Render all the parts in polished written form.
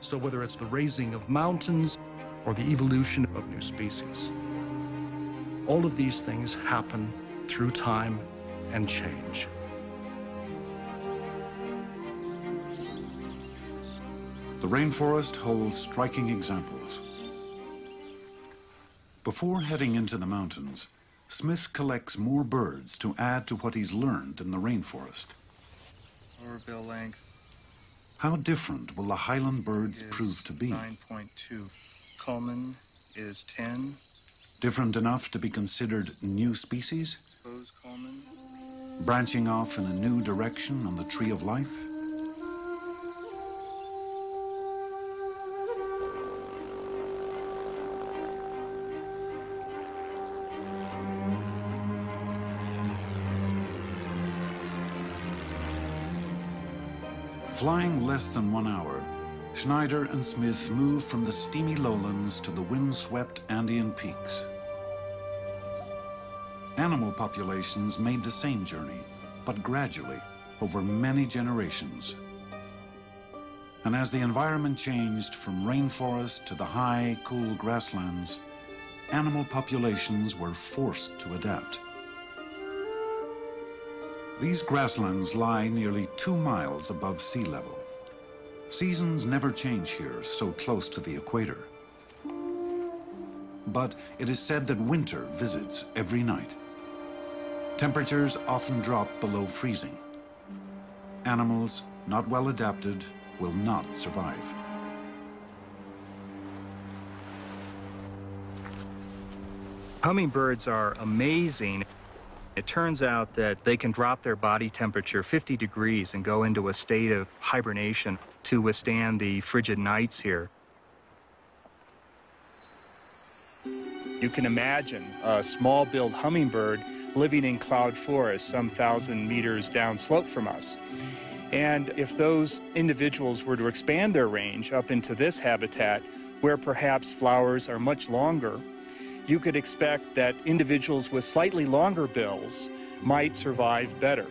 So whether it's the raising of mountains or the evolution of new species, all of these things happen through time and change. The rainforest holds striking examples. Before heading into the mountains, Smith collects more birds to add to what he's learned in the rainforest. Lower bill length. How different will the highland birds prove to be? 9.2. Coleman is 10. Different enough to be considered new species? Exposed Coleman. Branching off in a new direction on the tree of life? Flying less than 1 hour, Schneider and Smith moved from the steamy lowlands to the wind-swept Andean peaks. Animal populations made the same journey, but gradually, over many generations. And as the environment changed from rainforest to the high, cool grasslands, animal populations were forced to adapt. These grasslands lie nearly 2 miles above sea level. Seasons never change here, so close to the equator. But it is said that winter visits every night. Temperatures often drop below freezing. Animals not well adapted will not survive. Hummingbirds are amazing. It turns out that they can drop their body temperature 50 degrees and go into a state of hibernation to withstand the frigid nights here. You can imagine a small-billed hummingbird living in cloud forest some 1,000 meters downslope from us. And if those individuals were to expand their range up into this habitat, where perhaps flowers are much longer, you could expect that individuals with slightly longer bills might survive better.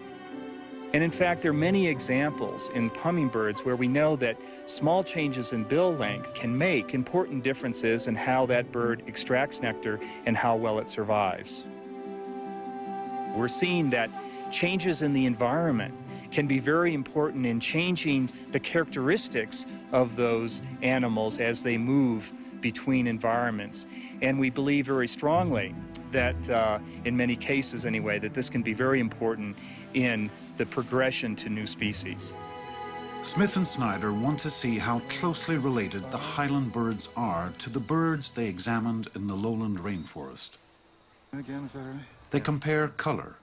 And in fact, there are many examples in hummingbirds where we know that small changes in bill length can make important differences in how that bird extracts nectar and how well it survives. We're seeing that changes in the environment can be very important in changing the characteristics of those animals as they move between environments. And we believe very strongly that, in many cases anyway, that this can be very important in the progression to new species. Smith and Schneider want to see how closely related the highland birds are to the birds they examined in the lowland rainforest. Again, is that right? They compare color,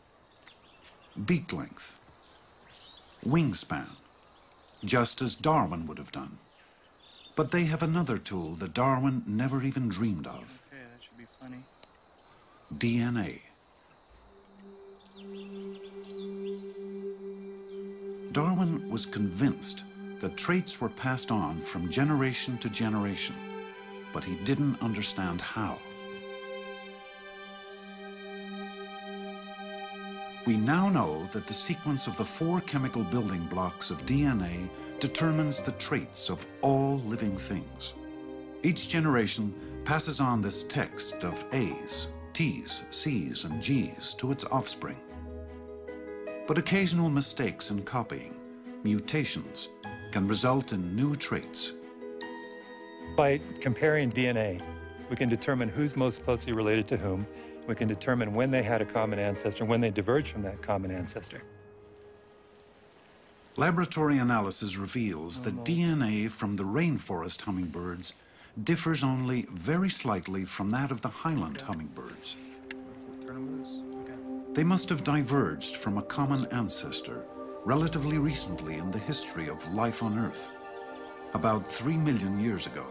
beak length, wingspan, just as Darwin would have done. But they have another tool that Darwin never even dreamed of. Okay, that should be plenty. DNA. Darwin was convinced that traits were passed on from generation to generation, but he didn't understand how. We now know that the sequence of the 4 chemical building blocks of DNA determines the traits of all living things. Each generation passes on this text of A's, T's, C's, and G's to its offspring. But occasional mistakes in copying, mutations, can result in new traits. By comparing DNA, we can determine who's most closely related to whom. We can determine when they had a common ancestor, when they diverged from that common ancestor. Laboratory analysis reveals that DNA from the rainforest hummingbirds differs only very slightly from that of the highland hummingbirds. They must have diverged from a common ancestor relatively recently in the history of life on Earth, about 3 million years ago.